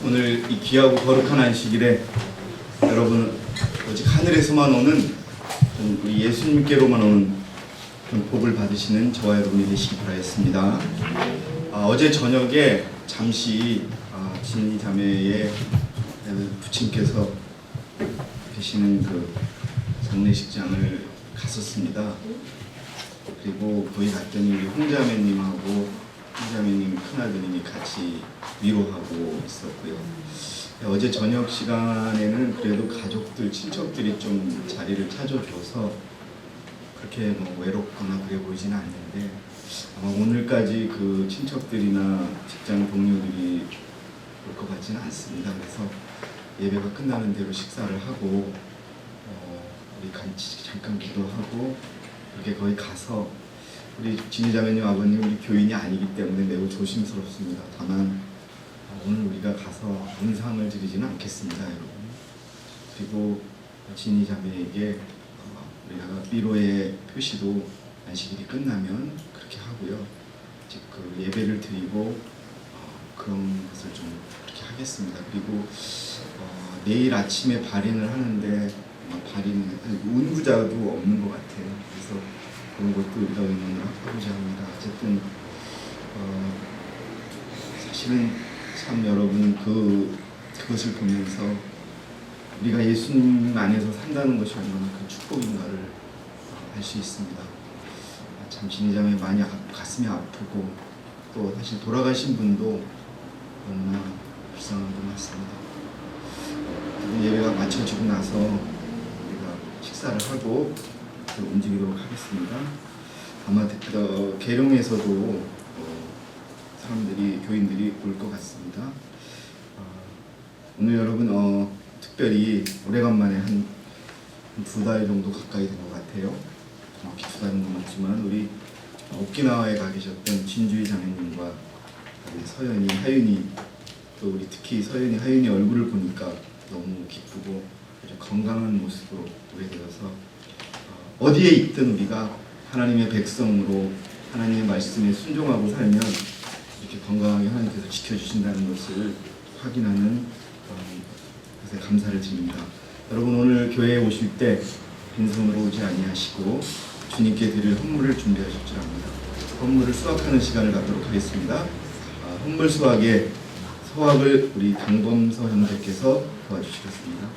오늘 이 귀하고 거룩한 안식일에 여러분 오직 하늘에서만 오는 우리 예수님께로만 오는 복을 받으시는 저와 여러분이 되시기 바라겠습니다. 어제 저녁에 잠시 진희 자매의 부친께서 계시는 그 장례식장을 갔었습니다. 그리고 거기 갔더니 우리 홍자매님하고 홍자매님 큰아드님이 같이 위로하고 있었고요. 어제 저녁 시간에는 그래도 가족들, 친척들이 좀 자리를 찾아줘서 그렇게 외롭거나 그래 보이지는 않는데 아마 오늘까지 그 친척들이나 직장 동료들이 올 것 같지는 않습니다. 그래서 예배가 끝나는 대로 식사를 하고 우리 같이 잠깐 기도하고 이렇게 거기 가서 우리 진희 자매님 아버님 우리 교인이 아니기 때문에 매우 조심스럽습니다. 다만 오늘 우리가 가서 인상을 드리지는 않겠습니다, 여러분. 그리고 진희 자매에게 우리가 위로의 표시도 안식일이 끝나면 그렇게 하고요. 즉 그 예배를 드리고 그런 것을 좀 그렇게 하겠습니다. 그리고 내일 아침에 발인을 하는데 발인 운구자도 없는 것 같아요. 그래서 그런 것도 우리가 의논을 하고자 합니다. 어쨌든 사실은 참 여러분 그것을 보면서 우리가 예수님 안에서 산다는 것이 얼마나 큰 축복인가를 알 수 있습니다. 참 진희자매 많이 가슴이 아프고 또 사실 돌아가신 분도 너무나 불쌍한 것 같습니다. 예배가 마쳐지고 나서 우리가 식사를 하고 움직이도록 하겠습니다. 아마 계룡에서도 사람들이 교인들이 올 것 같습니다. 오늘 여러분 특별히 오래간만에 한 2달 정도 가까이 된 것 같아요. 정확히 2달은 넘었지만 우리 오키나와에 가 계셨던 진주희 자매님과 우리 서연이, 하윤이 또 우리 특히 서연이, 하윤이 얼굴을 보니까 너무 기쁘고 아주 건강한 모습으로 오게 되어서 어디에 있든 우리가 하나님의 백성으로 하나님의 말씀에 순종하고 살면 이렇게 건강하게 하나님께서 지켜주신다는 것을 확인하는 것에 감사를 드립니다. 여러분 오늘 교회에 오실 때 빈손으로 오지 아니하시고 주님께 드릴 헌물을 준비하실 줄 압니다. 헌물을 수확하는 시간을 갖도록 하겠습니다. 헌물 수확의 서학을 우리 강범서 형제께서 도와주시겠습니다.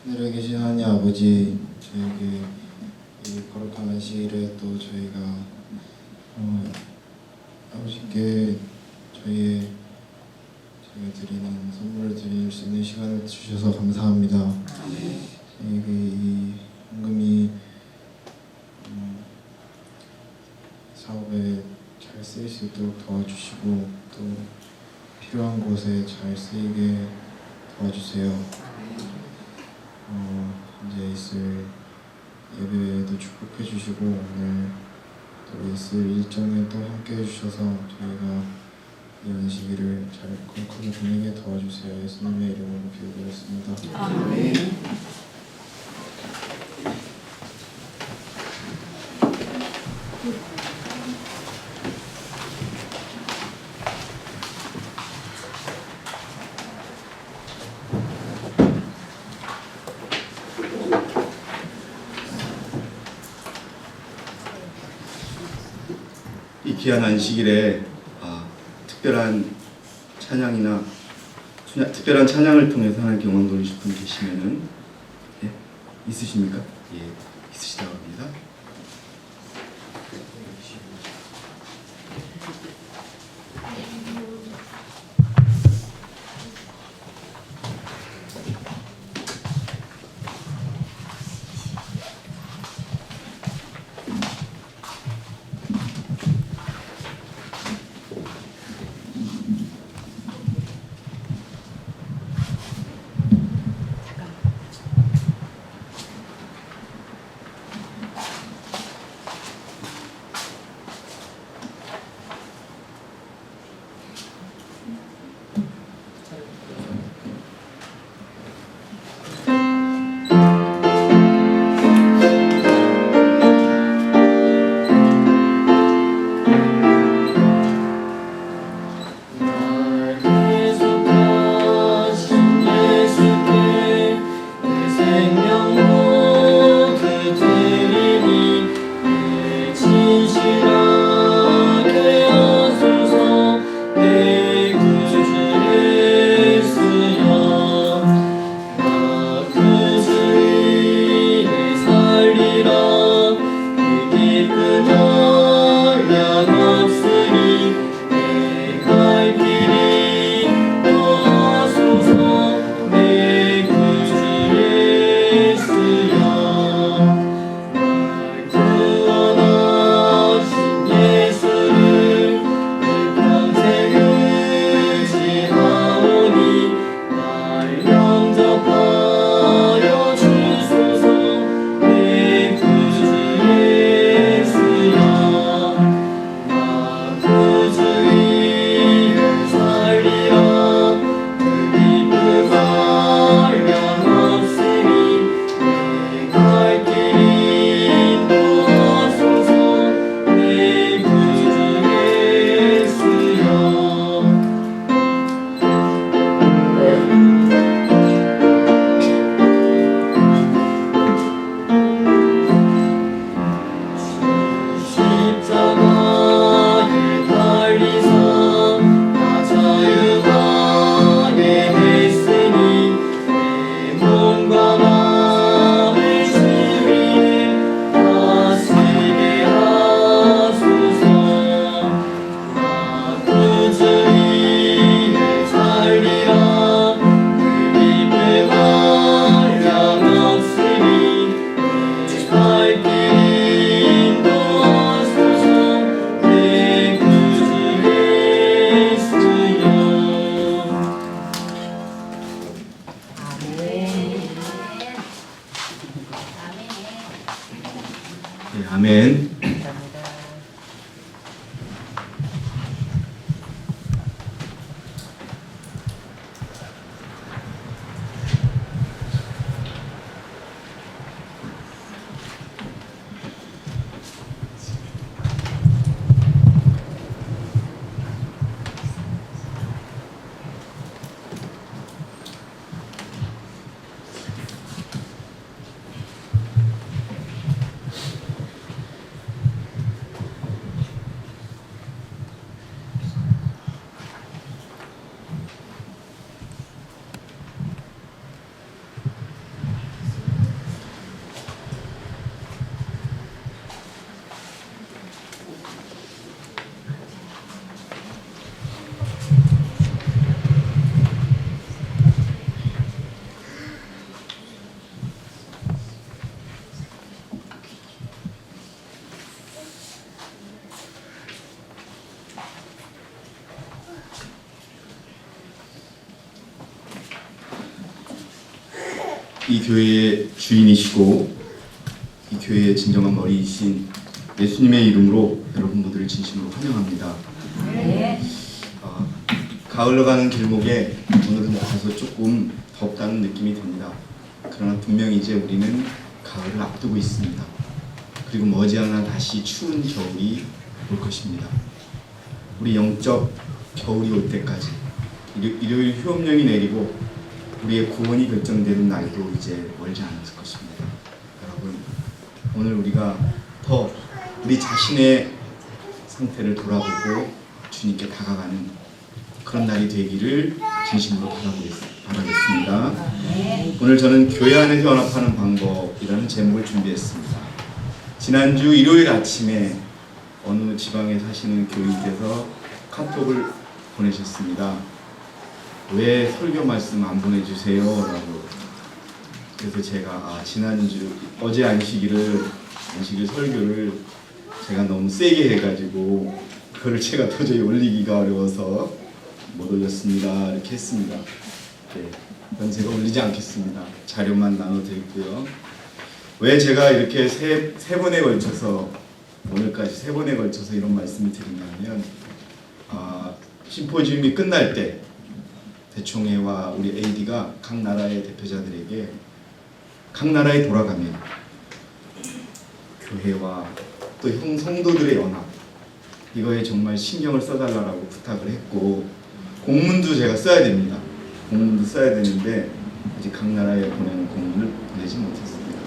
하늘에 계신 하나님 아버지, 저에게 이 거룩한 안식일에 또 저희가 아버지께 저희가 드리는 선물을 드릴 수 있는 시간을 주셔서 감사합니다. 저에게 이 헌금이 사업에 잘 쓰일 수 있도록 도와주시고 또 필요한 곳에 잘 쓰이게 도와주세요. 이제 있을 예배에도 축복해 주시고 오늘 또 있을 일정에 또 함께 해주셔서 저희가 이 안식일을 잘 거룩하게 보내게 도와주세요. 예수님의 이름으로 기도드렸습니다. 아멘. 이 귀한 안식일에 특별한 찬양이나 특별한 찬양을 통해서 하나님께 영광 돌리실 분 계시면은 있으십니까? 예, 있으시다고 합니다. 아멘. 이 교회의 주인이시고 이 교회의 진정한 머리이신 예수님의 이름으로 여러분 모두를 진심으로 환영합니다. 가을로 가는 길목에 오늘은 다소 조금 덥다는 느낌이 듭니다. 그러나 분명히 이제 우리는 가을을 앞두고 있습니다. 그리고 머지않아 다시 추운 겨울이 올 것입니다. 우리 영적 겨울이 올 때까지 일요일 휴업령이 내리고 우리의 구원이 결정되는 날도 이제 멀지 않았을 것입니다. 여러분, 오늘 우리가 더 우리 자신의 상태를 돌아보고 주님께 다가가는 그런 날이 되기를 진심으로 바라겠습니다. 오늘 저는 교회 안에서 연합하는 방법이라는 제목을 준비했습니다. 지난주 일요일 아침에 어느 지방에 사시는 교인께서 카톡을 보내셨습니다. 왜 설교 말씀 안 보내주세요? 라고. 그래서 제가 지난주 어제 안식일 설교를 제가 너무 세게 해가지고 그걸 제가 도저히 올리기가 어려워서 못 올렸습니다. 이렇게 했습니다. 네, 그건 제가 올리지 않겠습니다. 자료만 나눠드릴게요. 왜 제가 이렇게 세 번에 걸쳐서 오늘까지 3번에 걸쳐서 이런 말씀을 드리냐면 심포지움이 끝날 때 대총회와 우리 AD가 각 나라의 대표자들에게 각 나라에 돌아가면 교회와 또 성도들의 연합 이거에 정말 신경을 써달라고 부탁을 했고 공문도 제가 써야 됩니다. 공문도 써야 되는데 아직 각 나라에 보내는 공문을 보내지 못했습니다.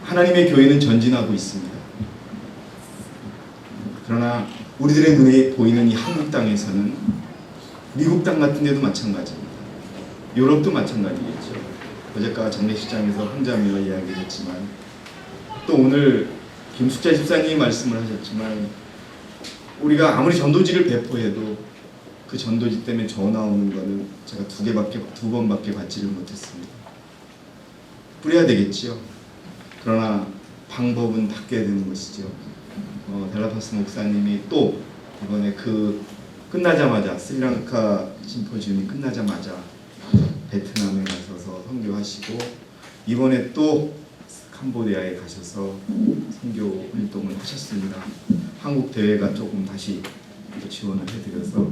하나님의 교회는 전진하고 있습니다. 그러나 우리들의 눈에 보이는 이 한국 땅에서는 미국 땅 같은 데도 마찬가지입니다. 유럽도 마찬가지겠죠. 어제가 장례식장에서 혼자며 이야기를 했지만 또 오늘 김숙자 집사님이 말씀을 하셨지만 우리가 아무리 전도지를 배포해도 그 전도지 때문에 전화 오는 거는 제가 두 번밖에 받지를 못했습니다. 뿌려야 되겠지요. 그러나 방법은 바뀌어야 되는 것이죠. 델라파스 목사님이 또 이번에 끝나자마자 스리랑카 심포지움이 끝나자마자 베트남에 가셔서 선교하시고 이번에 또 캄보디아에 가셔서 선교 활동을 하셨습니다. 한국 대회가 조금 다시 지원을 해드려서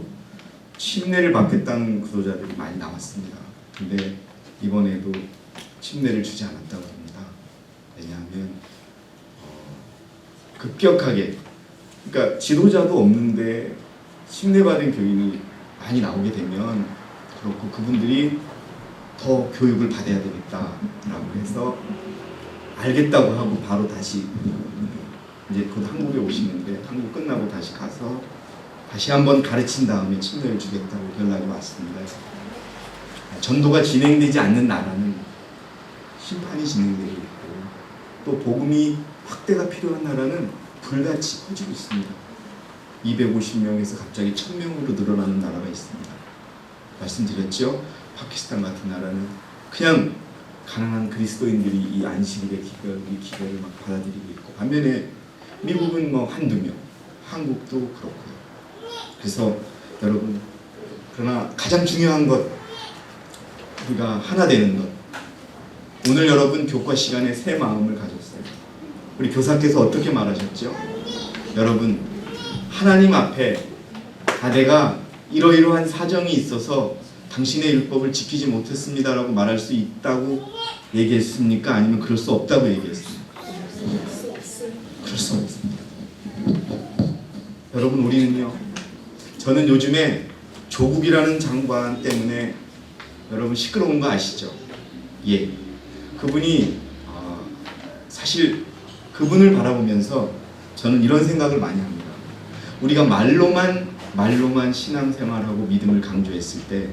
침례를 받겠다는 구도자들이 많이 나왔습니다. 근데 이번에도 침례를 주지 않았다고 합니다. 왜냐하면 급격하게 그러니까 지도자도 없는데 침례받은 교인이 많이 나오게 되면 그렇고 그분들이 더 교육을 받아야 되겠다라고 해서 알겠다고 하고 바로 다시 이제 곧 한국에 오시는데 한국 끝나고 다시 가서 다시 한번 가르친 다음에 침례를 주겠다고 연락이 왔습니다. 전도가 진행되지 않는 나라는 심판이 진행되고 있고 또 복음이 확대가 필요한 나라는 불같이 퍼지고 있습니다. 250명에서 갑자기 1000명으로 늘어나는 나라가 있습니다. 말씀드렸죠? 파키스탄 같은 나라는 그냥 가난한 그리스도인들이 이 안식일의 기별을 막 받아들이고 있고 반면에 미국은 뭐 한두 명, 한국도 그렇고요. 그래서 여러분 그러나 가장 중요한 것 우리가 하나 되는 것 오늘 여러분 교과 시간에 새 마음을 가졌어요. 우리 교사께서 어떻게 말하셨죠? 여러분 하나님 앞에 내가 이러이러한 사정이 있어서 당신의 율법을 지키지 못했습니다라고 말할 수 있다고 얘기했습니까? 아니면 그럴 수 없다고 얘기했습니까? 그럴 수 없습니다. 여러분 우리는요 저는 요즘에 조국이라는 장관 때문에 여러분 시끄러운 거 아시죠? 예, 그분이 사실 그분을 바라보면서 저는 이런 생각을 많이 합니다. 우리가 말로만 신앙생활하고 믿음을 강조했을 때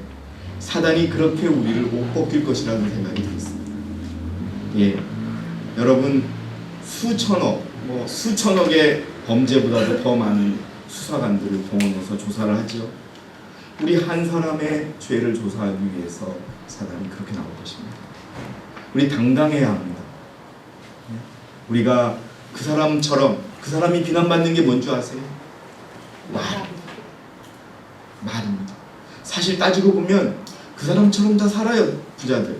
사단이 그렇게 우리를 못 벗길 것이라는 생각이 들었습니다. 예, 여러분 수천억의 범죄보다도 더 많은 수사관들을 동원해서 조사를 하죠. 우리 한 사람의 죄를 조사하기 위해서 사단이 그렇게 나올 것입니다. 우리 당당해야 합니다. 우리가 그 사람처럼 그 사람이 비난받는 게 뭔지 아세요? 말입니다. 사실 따지고 보면 그 그 사람처럼 다 살아요. 부자들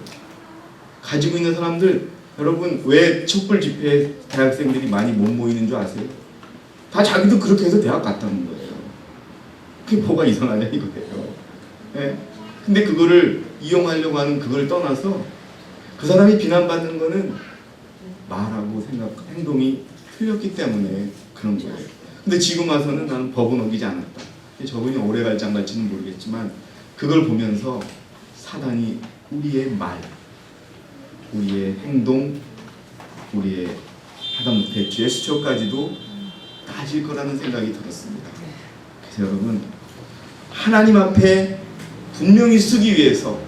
가지고 있는 사람들, 여러분 왜 촛불 집회에 대학생들이 많이 못 모이는 줄 아세요? 다 자기도 그렇게 해서 대학 갔다는 거예요. 그게 뭐가 이상하냐 이거예요. 예? 근데 그거를 이용하려고 하는 그걸 떠나서 그 사람이 비난받는 거는 말하고 행동이 틀렸기 때문에 그런 거예요. 근데 지금 와서는 나는 법은 어기지 않았다. 저분이 오래 갈 장갈지는 모르겠지만 그걸 보면서 사단이 우리의 말, 우리의 행동, 우리의 하다못해 제스처까지도 따질 거라는 생각이 들었습니다. 그래서 여러분, 하나님 앞에 분명히 서기 위해서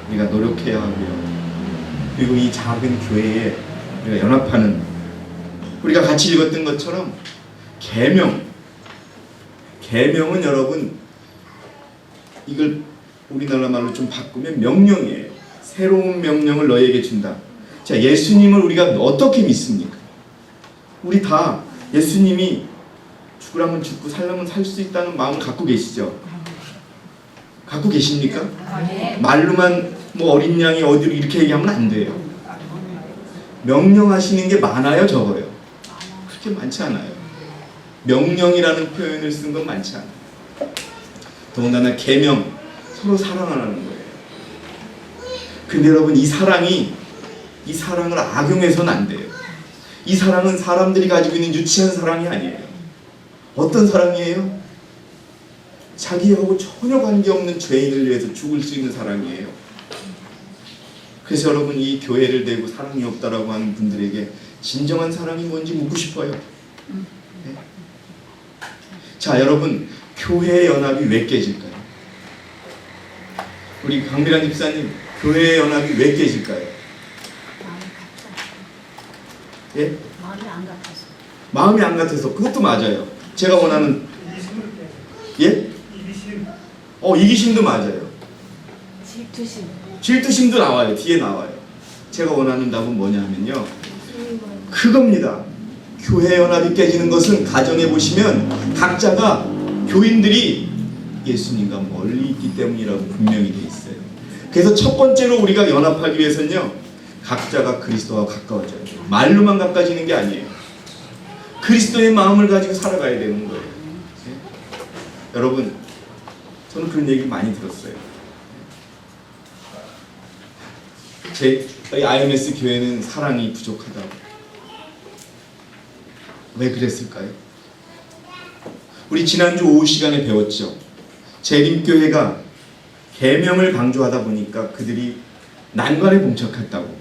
우리가 노력해야 하고요. 그리고 이 작은 교회에 우리가 연합하는, 우리가 같이 읽었던 것처럼 계명은 여러분, 이걸 우리나라 말로 좀 바꾸면 명령이에요. 새로운 명령을 너희에게 준다. 자, 예수님을 우리가 어떻게 믿습니까? 우리 다 예수님이 죽으라면 죽고 살라면 살 수 있다는 마음을 갖고 계시죠? 갖고 계십니까? 말로만 뭐 어린 양이 어디로 이렇게 얘기하면 안 돼요. 명령하시는 게 많아요, 적어요? 그렇게 많지 않아요. 명령이라는 표현을 쓴 건 많지 않아요. 더군다나 계명, 서로 사랑하라는 거예요. 근데 여러분, 이 사랑을 악용해서는 안 돼요. 이 사랑은 사람들이 가지고 있는 유치한 사랑이 아니에요. 어떤 사랑이에요? 자기하고 전혀 관계없는 죄인을 위해서 죽을 수 있는 사랑이에요. 그래서 여러분, 이 교회를 대고 사랑이 없다라고 하는 분들에게 진정한 사랑이 뭔지 묻고 싶어요. 네? 자, 여러분, 교회의 연합이 왜 깨질까요? 우리 강미란 집사님, 교회의 연합이 왜 깨질까요? 예? 마음이 안 같아서. 마음이 안 같아서. 그것도 맞아요. 제가 원하는, 예? 이기심도 맞아요. 질투심. 질투심도 나와요. 뒤에 나와요. 제가 원하는 답은 뭐냐 하면요, 그겁니다. 교회 연합이 깨지는 것은 가정에 보시면 각자가, 교인들이 예수님과 멀리 있기 때문이라고 분명히 돼 있어요. 그래서 첫 번째로 우리가 연합하기 위해서는요, 각자가 그리스도와 가까워져야 돼요. 말로만 가까워지는 게 아니에요. 그리스도의 마음을 가지고 살아가야 되는 거예요. 네? 여러분, 저는 그런 얘기 많이 들었어요. 저희 IMS 교회는 사랑이 부족하다고. 왜 그랬을까요? 우리 지난주 오후 시간에 배웠죠. 재림교회가 계명을 강조하다 보니까 그들이 난관에 봉착했다고.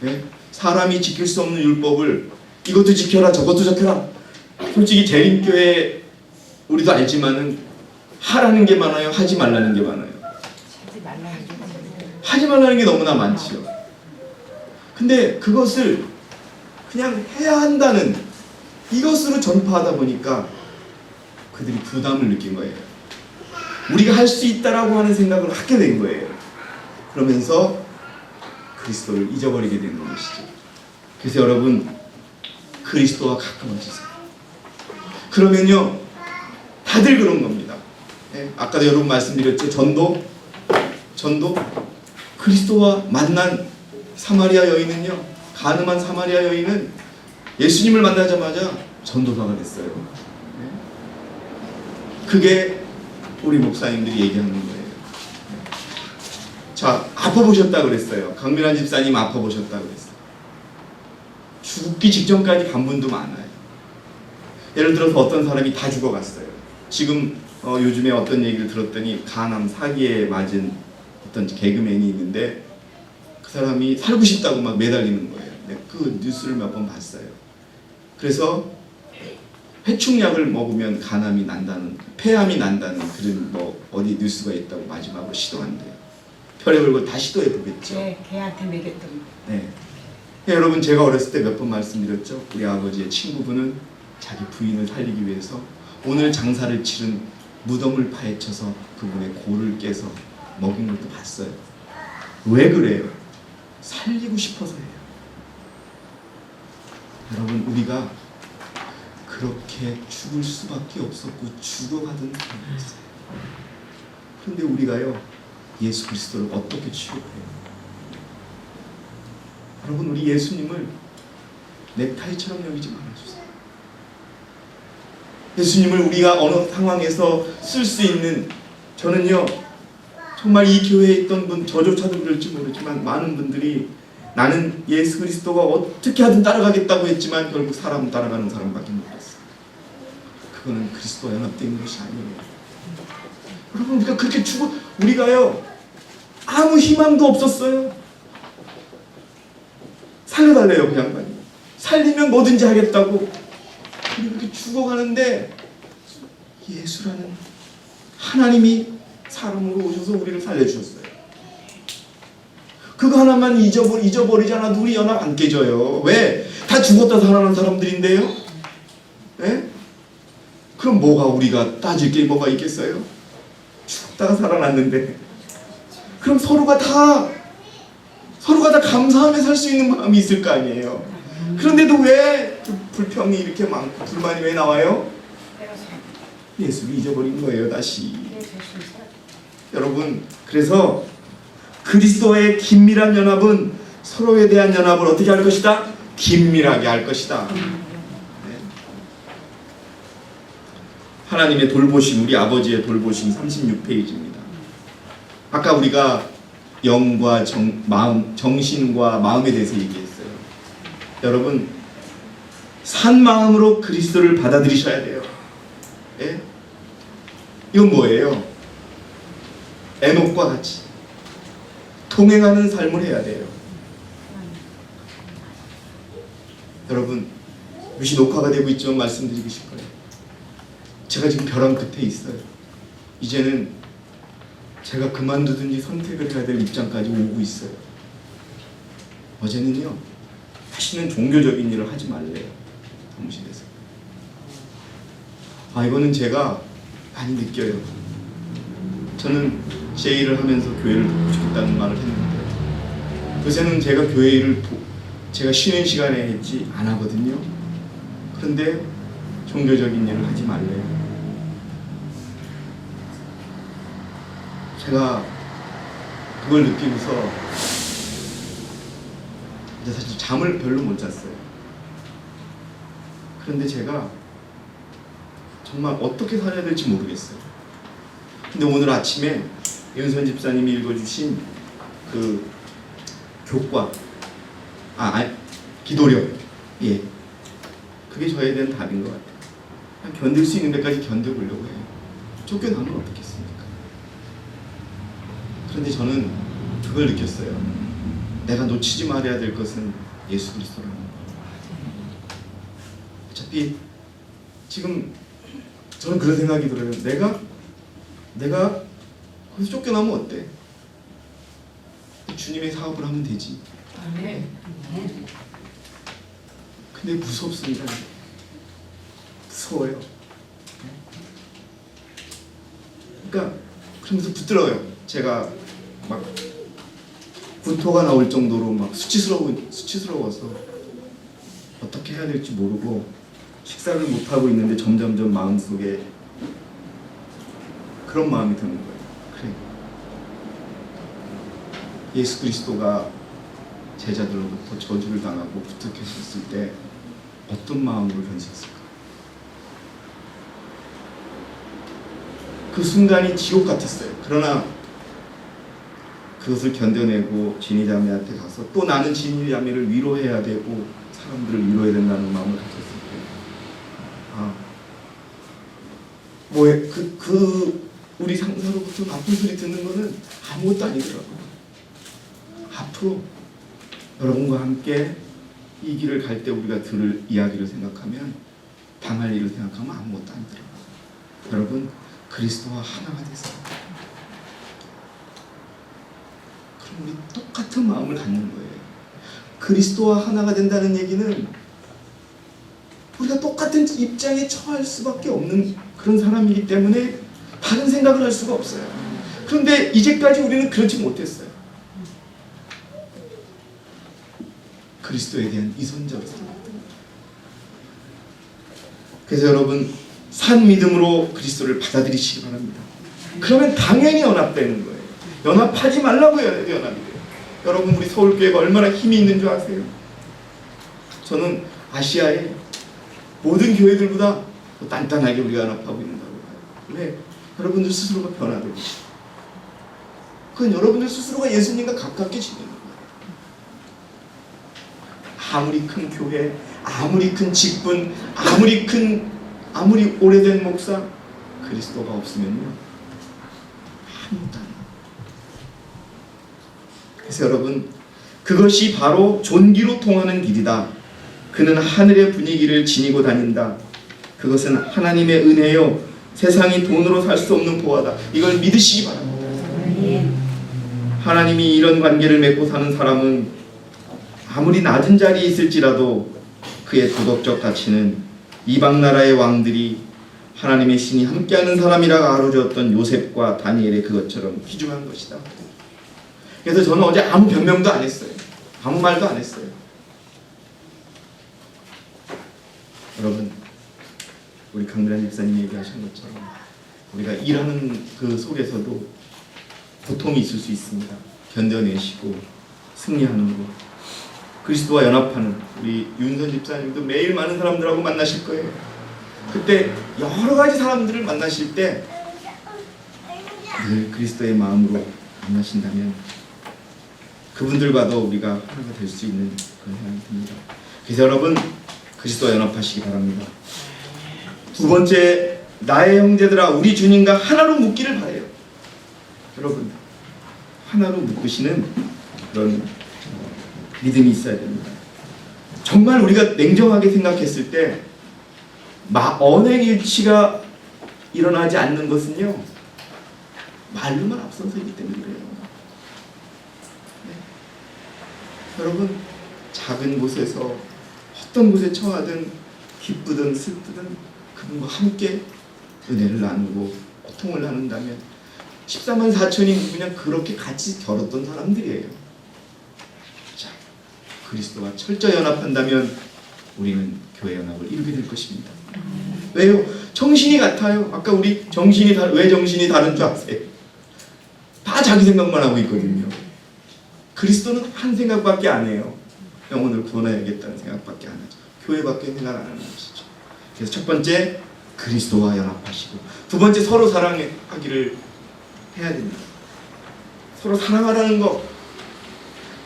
네? 사람이 지킬 수 없는 율법을 이것도 지켜라 저것도 지켜라. 솔직히 재림교회 우리도 알지만은 하라는 게 많아요, 하지 말라는 게 많아요. 하지 말라는 게 너무나 많지요. 근데 그것을 그냥 해야 한다는 이것으로 전파하다 보니까 그들이 부담을 느낀 거예요. 우리가 할 수 있다라고 하는 생각을 하게 된 거예요. 그러면서 그리스도를 잊어버리게 되는 것이죠. 그래서 여러분, 그리스도와 가까워지세요. 그러면요, 다들 그런 겁니다. 네? 아까도 여러분 말씀드렸죠. 전도 그리스도와 만난 사마리아 여인은요, 가늠한 사마리아 여인은 예수님을 만나자마자 전도사가 됐어요. 네? 그게 우리 목사님들이 얘기하는 거예요. 자, 아파보셨다 그랬어요. 강민환 집사님 아파보셨다 그랬어요. 죽기 직전까지 간 분도 많아요. 예를 들어서 어떤 사람이 다 죽어갔어요. 지금 요즘에 어떤 얘기를 들었더니 간암 사기에 맞은 어떤 개그맨이 있는데 그 사람이 살고 싶다고 막 매달리는 거예요. 그 뉴스를 몇 번 봤어요. 그래서 회충약을 먹으면 간암이 난다는, 폐암이 난다는 그런 어디 뉴스가 있다고 마지막으로 시도한대요. 별의 별걸 다 시도해 보겠죠. 네, 걔한테 먹였던 거. 네. 여러분, 제가 어렸을 때 몇 번 말씀드렸죠. 우리 아버지의 친구분은 자기 부인을 살리기 위해서 오늘 장사를 치른 무덤을 파헤쳐서 그분의 골을 깨서 먹인 것도 봤어요. 왜 그래요? 살리고 싶어서예요. 여러분, 우리가 그렇게 죽을 수밖에 없었고 죽어가던 사람이었어요. 그런데 우리가요, 예수 그리스도를 어떻게 취급해요? 여러분, 우리 예수님을 넥타이처럼 여기지 말아주세요. 예수님을 우리가 어느 상황에서 쓸 수 있는, 저는요 정말 이 교회에 있던 분, 저조차도 그럴지 모르지만 많은 분들이 나는 예수 그리스도가 어떻게 하든 따라가겠다고 했지만 결국 사람 따라가는 사람밖에 못했어요. 그거는 그리스도와 연합된 것이 아니에요. 여러분, 우리가 그렇게 우리가요 아무 희망도 없었어요. 살려달래요, 그 양반이. 살리면 뭐든지 하겠다고. 우리 그렇게 죽어가는데 예수라는 하나님이 사람으로 오셔서 우리를 살려주셨어요. 그거 하나만 잊어버리지 않아도 우리 연합 안 깨져요. 왜? 다 죽었다 살아난 사람들인데요. 네? 그럼 뭐가 우리가 따질 게 뭐가 있겠어요? 죽다가 살아났는데. 그럼 서로가 다 감사하며 살 수 있는 마음이 있을 거 아니에요. 그런데도 왜 불평이 이렇게 많고 불만이 왜 나와요? 예수를 잊어버린 거예요, 다시. 여러분, 그래서 그리스도의 긴밀한 연합은 서로에 대한 연합을 어떻게 할 것이다? 긴밀하게 할 것이다. 네. 하나님의 돌보심, 우리 아버지의 돌보심 36페이지입니다. 아까 우리가 영과 정신과 마음에 대해서 얘기했어요. 여러분, 산 마음으로 그리스도를 받아들이셔야 돼요. 예? 이건 뭐예요? 에녹과 같이 동행하는 삶을 해야 돼요. 여러분, 뮤시 녹화가 되고 있지만 말씀드리고 싶어요. 제가 지금 벼랑 끝에 있어요. 이제는 제가 그만두든지 선택을 해야 될 입장까지 오고 있어요. 어제는요, 다시는 종교적인 일을 하지 말래요, 사무실에서. 이거는 제가 많이 느껴요. 저는 제의를 하면서 교회를 돕고 싶다는 말을 했는데 요새는 제가 교회 일을 제가 쉬는 시간에 했지 안 하거든요. 그런데 종교적인 일을 하지 말래요. 제가 그걸 느끼고서 이제 사실 잠을 별로 못 잤어요. 그런데 제가 정말 어떻게 살아야 될지 모르겠어요. 근데 오늘 아침에 윤선 집사님이 읽어주신 그 교과, 기도력, 예, 그게 저에 대한 답인 것 같아요. 그냥 견딜 수 있는 데까지 견뎌보려고 해요. 쫓겨나면 어떻겠습니까? 그런데 저는 그걸 느꼈어요. 내가 놓치지 말아야 될 것은 예수 그리스도라는 거. 어차피 지금 저는 그런 생각이 들어요. 내가 거기서 쫓겨나면 어때? 주님의 사업을 하면 되지. 근데 무섭습니다. 무서워요. 그러니까 그러면서 붙들어요. 제가 막 구토가 나올 정도로 막 수치스러워서 어떻게 해야 될지 모르고 식사를 못 하고 있는데 점점점 마음속에 그런 마음이 드는 거예요. 그래, 예수 그리스도가 제자들로부터 저주를 당하고 부탁했을 때 어떤 마음으로 견뎠을까? 그 순간이 지옥 같았어요. 그러나 그것을 견뎌내고 지니자매한테 가서 또 나는 지니자매를 위로해야 되고 사람들을 위로해야 된다는 마음을 가졌을 때 우리 상사로부터 나쁜 소리 듣는 거는 아무것도 아니더라고요. 앞으로 여러분과 함께 이 길을 갈 때 우리가 들을 이야기를 생각하면, 당할 일을 생각하면 아무것도 아니더라고요. 여러분, 그리스도와 하나가 되세요. 그럼 우리 똑같은 마음을 갖는 거예요. 그리스도와 하나가 된다는 얘기는 우리가 똑같은 입장에 처할 수밖에 없는 그런 사람이기 때문에 다른 생각을 할 수가 없어요. 그런데 이제까지 우리는 그렇지 못했어요. 그리스도에 대한 이선자로 살았던 거예요. 그래서 여러분, 산 믿음으로 그리스도를 받아들이시기 바랍니다. 그러면 당연히 연합되는 거예요. 연합하지 말라고 해야 연합이 돼요. 여러분, 우리 서울교회가 얼마나 힘이 있는 줄 아세요? 저는 아시아의 모든 교회들보다 더 단단하게 우리가 연합하고 있다고 봐요. 왜? 여러분들 스스로가 변화되고, 그건 여러분들 스스로가 예수님과 가깝게 지내는 거예요. 아무리 큰 교회, 아무리 큰 직분, 아무리 오래된 목사, 그리스도가 없으면요, 아무것도 안 해요. 그래서 여러분, 그것이 바로 존귀로 통하는 길이다. 그는 하늘의 분위기를 지니고 다닌다. 그것은 하나님의 은혜요, 세상이 돈으로 살 수 없는 보화다. 이걸 믿으시기 바랍니다. 하나님이 이런 관계를 맺고 사는 사람은 아무리 낮은 자리에 있을지라도 그의 도덕적 가치는 이방 나라의 왕들이 하나님의 신이 함께하는 사람이라고 아뢰었던 요셉과 다니엘의 그것처럼 귀중한 것이다. 그래서 저는 어제 아무 변명도 안 했어요. 아무 말도 안 했어요. 여러분, 우리 강미란 집사님이 얘기하신 것처럼 우리가 일하는 그 속에서도 고통이 있을 수 있습니다. 견뎌내시고 승리하는 것, 그리스도와 연합하는 우리 윤선 집사님도 매일 많은 사람들하고 만나실 거예요. 그때 여러 가지 사람들을 만나실 때 늘 그리스도의 마음으로 만나신다면 그분들과도 우리가 하나가 될 수 있는 그런 생각이 듭니다. 그래서 여러분, 그리스도와 연합하시기 바랍니다. 두 번째, 나의 형제들아 우리 주님과 하나로 묶기를 바라요. 여러분, 하나로 묶으시는 그런 믿음이 있어야 됩니다. 정말 우리가 냉정하게 생각했을 때 언행일치가 일어나지 않는 것은요, 말로만 앞서서이기 때문에 그래요. 네. 여러분, 작은 곳에서 어떤 곳에 처하든 기쁘든 슬프든 그분과 함께 은혜를 나누고 고통을 나눈다면 14만 4천이 그냥 그렇게 같이 겨뤘던 사람들이에요. 자, 그리스도와 철저히 연합한다면 우리는 교회 연합을 이루게 될 것입니다. 왜요? 정신이 같아요. 아까 우리 왜 정신이 다른 줄 아세요? 다 자기 생각만 하고 있거든요. 그리스도는 한 생각밖에 안 해요. 영혼을 구원해야겠다는 생각밖에 안 하죠. 교회밖에 생각 안 하는 것이죠. 그래서 첫 번째, 그리스도와 연합하시고, 두 번째, 서로 사랑하기를 해야 됩니다. 서로 사랑하라는 거,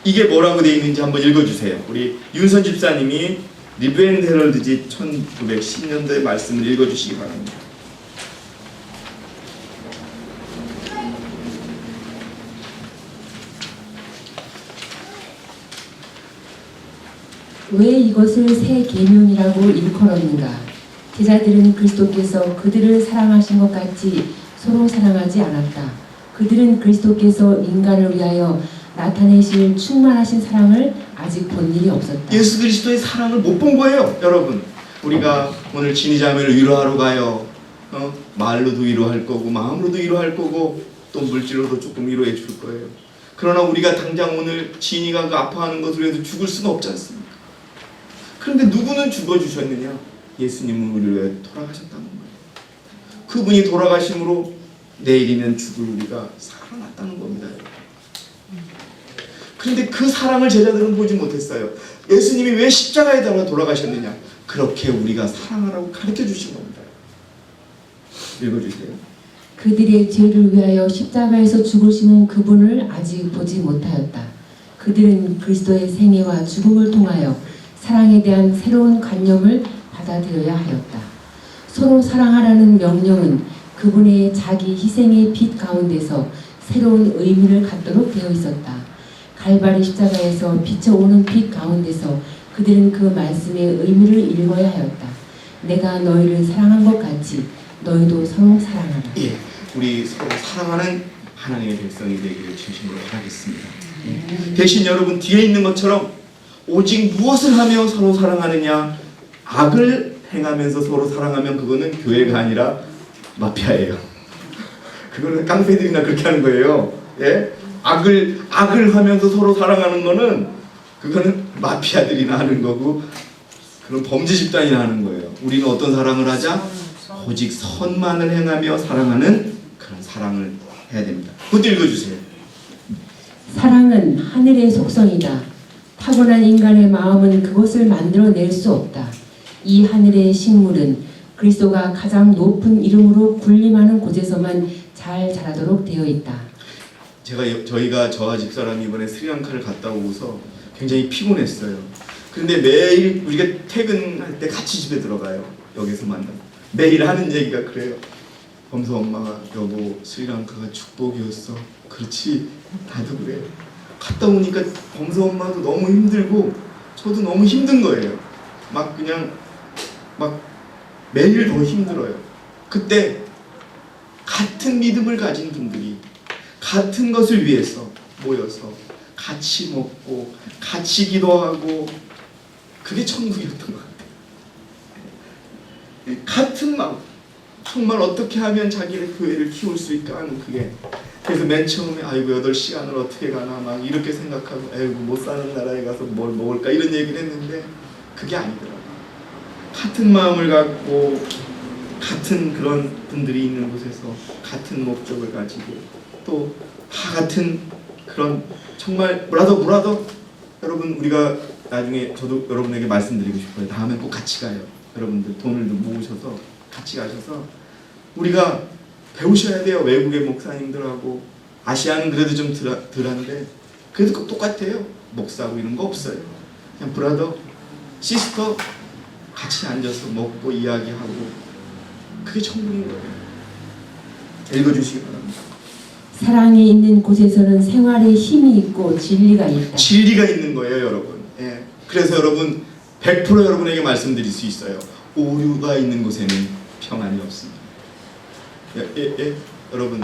이게 뭐라고 되어 있는지 한번 읽어주세요. 우리 윤선 집사님이 리브 앤 헤럴드지 1910년도의 말씀을 읽어주시기 바랍니다. 왜 이것을 새 계명이라고 일컬었는가? 제자들은 그리스도께서 그들을 사랑하신 것 같이 서로 사랑하지 않았다. 그들은 그리스도께서 인간을 위하여 나타내실 충만하신 사랑을 아직 본 일이 없었다. 예수 그리스도의 사랑을 못 본 거예요, 여러분. 우리가 오늘 진이자매를 위로하러 가요. 말로도 위로할 거고 마음으로도 위로할 거고 또 물질로도 조금 위로해 줄 거예요. 그러나 우리가 당장 오늘 진이가 그 아파하는 것을 위해서 죽을 수는 없지 않습니까? 그런데 누구는 죽어주셨느냐? 예수님은 우리를 위해 돌아가셨다는 거예요. 그분이 돌아가심으로 내일이면 죽을 우리가 살아났다는 겁니다. 그런데 그 사랑을 제자들은 보지 못했어요. 예수님이 왜 십자가에 달아 돌아가셨느냐? 그렇게 우리가 사랑하라고 가르쳐 주신 겁니다. 읽어주세요. 그들의 죄를 위하여 십자가에서 죽으시는 그분을 아직 보지 못하였다. 그들은 그리스도의 생애와 죽음을 통하여 사랑에 대한 새로운 관념을 받아들여야 하였다. 서로 사랑하라는 명령은 그분의 자기 희생의 빛 가운데서 새로운 의미를 갖도록 되어 있었다. 갈바리 십자가에서 비춰오는 빛 가운데서 그들은 그 말씀의 의미를 읽어야 하였다. 내가 너희를 사랑한 것 같이 너희도 서로 사랑하라. 예, 우리 서로 사랑하는 하나님의 백성이 되기를 진심으로 바라겠습니다. 대신 여러분, 뒤에 있는 것처럼 오직 무엇을 하며 서로 사랑하느냐? 악을 행하면서 서로 사랑하면 그거는 교회가 아니라 마피아예요. 그거는 깡패들이나 그렇게 하는 거예요. 예? 악을 하면서 서로 사랑하는 거는 그거는 마피아들이나 하는 거고 그런 범죄 집단이나 하는 거예요. 우리는 어떤 사랑을 하자? 오직 선만을 행하며 사랑하는 그런 사랑을 해야 됩니다. 그것도 읽어주세요. 사랑은 하늘의 속성이다. 타고난 인간의 마음은 그것을 만들어낼 수 없다. 이 하늘의 식물은 그리스도가 가장 높은 이름으로 군림하는 곳에서만 잘 자라도록 되어 있다. 저와 집사람이 이번에 스리랑카를 갔다 오고서 굉장히 피곤했어요. 그런데 매일 우리가 퇴근할 때 같이 집에 들어가요. 여기서 만나고 매일 하는 얘기가 그래요. 범서 엄마가 여보 스리랑카가 축복이었어. 그렇지 나도 그래요. 갔다 오니까 범서 엄마도 너무 힘들고 저도 너무 힘든 거예요. 막 그냥 막 매일 더 힘들어요. 그때 같은 믿음을 가진 분들이 같은 것을 위해서 모여서 같이 먹고 같이 기도하고 그게 천국이었던 것 같아요. 같은 마음, 정말 어떻게 하면 자기의 교회를 키울 수 있을까 하는 그게. 그래서 맨 처음에 아이고 8시간을 어떻게 가나 막 이렇게 생각하고 아이고 못 사는 나라에 가서 뭘 먹을까 이런 얘기를 했는데 그게 아니더라고요. 같은 마음을 갖고 같은 그런 분들이 있는 곳에서 같은 목적을 가지고 또 다 같은 그런 정말 브라더 여러분 우리가 나중에 저도 여러분에게 말씀드리고 싶어요. 다음엔 꼭 같이 가요. 여러분들 돈을 좀 모으셔서 같이 가셔서 우리가 배우셔야 돼요. 외국의 목사님들하고 아시아는 그래도 좀 덜한데 그래도 꼭 똑같아요. 목사하고 이런 거 없어요. 그냥 브라더, 시스터 같이 앉아서 먹고 이야기하고 그게 천국인 거예요. 읽어주시기 바랍니다. 사랑이 있는 곳에서는 생활에 힘이 있고 진리가 있다. 진리가 있는 거예요, 여러분. 예. 그래서 여러분 100% 여러분에게 말씀드릴 수 있어요. 오류가 있는 곳에는 평안이 없습니다. 여러분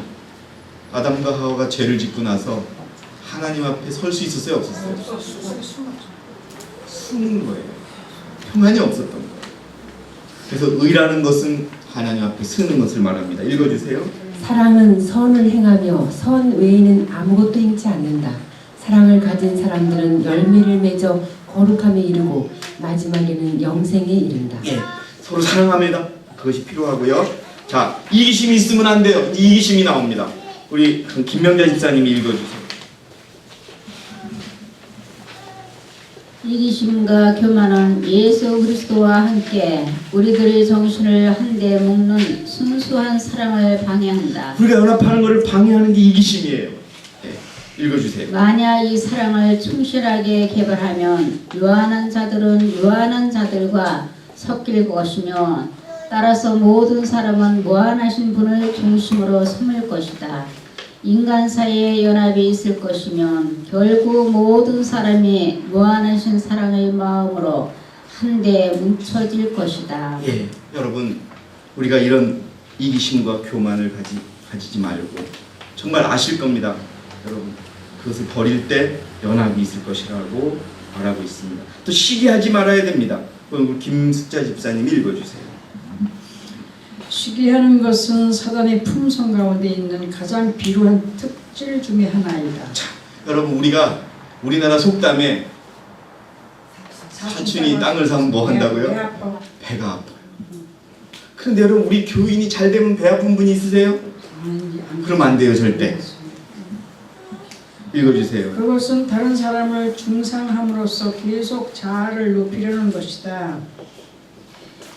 아담과 하와가 죄를 짓고 나서 하나님 앞에 설 수 있었어요, 없었어요? 숨은 거예요. 평안이 없었던 거예요. 그래서 의라는 것은 하나님 앞에 서는 것을 말합니다. 읽어주세요. 사랑은 선을 행하며 선 외에는 아무것도 행치 않는다. 사랑을 가진 사람들은 열매를 맺어 거룩함에 이르고 마지막에는 영생에 이른다. 예, 서로 사랑합니다. 그것이 필요하고요. 자, 이기심이 있으면 안 돼요. 이기심이 나옵니다. 우리 김명자 집사님이 읽어주세요. 이기심과 교만은 예수 그리스도와 함께 우리들의 정신을 한데 묶는 순수한 사랑을 방해한다. 우리가 연합하는 것을 방해하는 게 이기심이에요. 네, 읽어주세요. 만약 이 사랑을 충실하게 개발하면 유한한 자들은 유한한 자들과 섞일 것이며 따라서 모든 사람은 무한하신 분을 중심으로 삼을 것이다. 인간 사이에 연합이 있을 것이면 결국 모든 사람이 무한하신 사랑의 마음으로 한데 뭉쳐질 것이다. 예, 여러분 우리가 이런 이기심과 교만을 가지지 말고 정말 아실 겁니다. 여러분 그것을 버릴 때 연합이 있을 것이라고 말하고 있습니다. 또 시기하지 말아야 됩니다. 우리 김숙자 집사님이 읽어주세요. 시기하는 것은 사단의 품성 가운데 있는 가장 비루한 특질 중에 하나이다. 자, 여러분 우리나라 속담에 사촌이 땅을 사면 뭐 한다고요? 배가 아파요. 그런데 여러분 우리 교인이 잘 되면 배 아픈 분이 있으세요? 그럼 안 돼요 절대. 읽어주세요. 그것은 다른 사람을 중상함으로써 계속 자아를 높이려는 것이다.